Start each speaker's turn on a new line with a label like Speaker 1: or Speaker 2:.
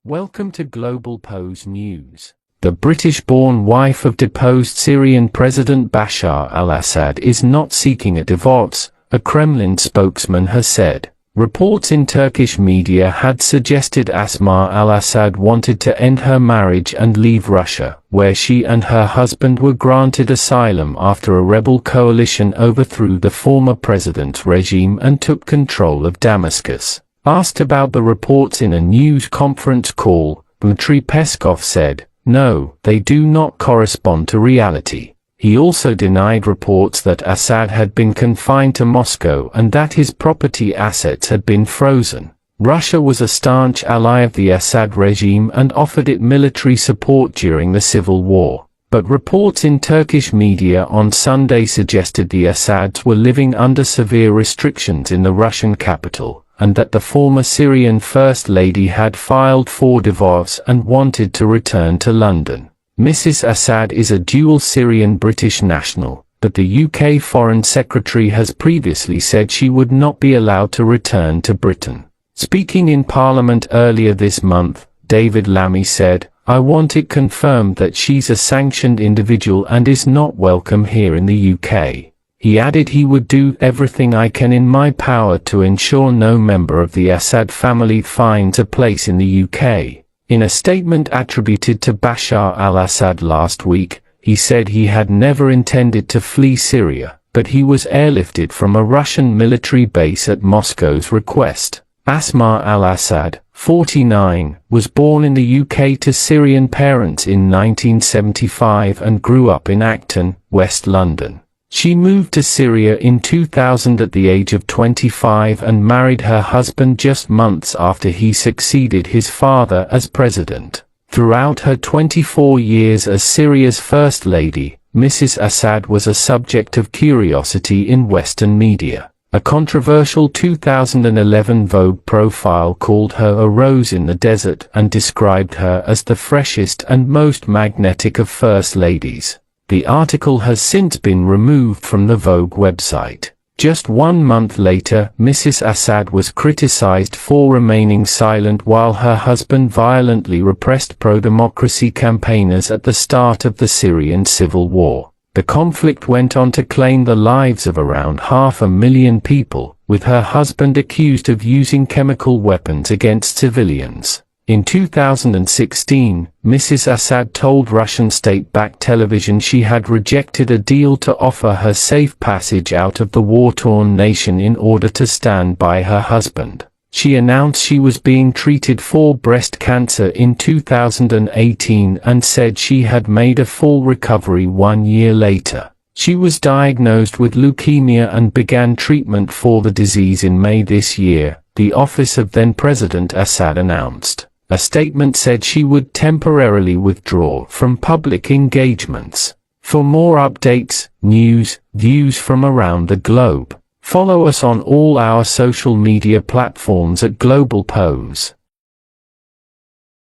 Speaker 1: Welcome to Globalpose News. The British-born wife of deposed Syrian President Bashar al-Assad is not seeking a divorce, a Kremlin spokesman has said. Reports in Turkish media had suggested Asma al-Assad wanted to end her marriage and leave Russia, where she and her husband were granted asylum after a rebel coalition overthrew the former president's regime and took control of Damascus. Asked about the reports in a news conference call, Dmitry Peskov said, "No, they do not correspond to reality." He also denied reports that Assad had been confined to Moscow and that his property assets had been frozen. Russia was a staunch ally of the Assad regime and offered it military support during the civil war. But reports in Turkish media on Sunday suggested the Assads were living under severe restrictions in the Russian capital, and that the former Syrian First Lady had filed for divorce and wanted to return to London. Mrs. Assad is a dual Syrian-British national, but the UK Foreign Secretary has previously said she would not be allowed to return to Britain. Speaking in Parliament earlier this month, David Lammy said, "I want it confirmed that she's a sanctioned individual and is not welcome here in the UK." He added he would do everything I can in my power to ensure no member of the Assad family finds a place in the UK. In a statement attributed to Bashar al-Assad last week, he said he had never intended to flee Syria, but he was airlifted from a Russian military base at Moscow's request. Asma al-Assad, 49, was born in the UK to Syrian parents in 1975 and grew up in Acton, West London. She moved to Syria in 2000 at the age of 25 and married her husband just months after he succeeded his father as president. Throughout her 24 years as Syria's First Lady, Mrs. Assad was a subject of curiosity in Western media. A controversial 2011 Vogue profile called her a rose in the desert and described her as the freshest and most magnetic of First Ladies. The article has since been removed from the Vogue website. Just 1 month later, Mrs. Assad was criticized for remaining silent while her husband violently repressed pro-democracy campaigners at the start of the Syrian civil war. The conflict went on to claim the lives of around 500,000 people, with her husband accused of using chemical weapons against civilians. In 2016, Mrs. Assad told Russian state-backed television she had rejected a deal to offer her safe passage out of the war-torn nation in order to stand by her husband. She announced she was being treated for breast cancer in 2018 and said she had made a full recovery 1 year later. She was diagnosed with leukemia and began treatment for the disease in May this year, the office of then-President Assad announced. A statement said she would temporarily withdraw from public engagements. For more updates, news, views from around the globe, follow us on all our social media platforms at Globalpose.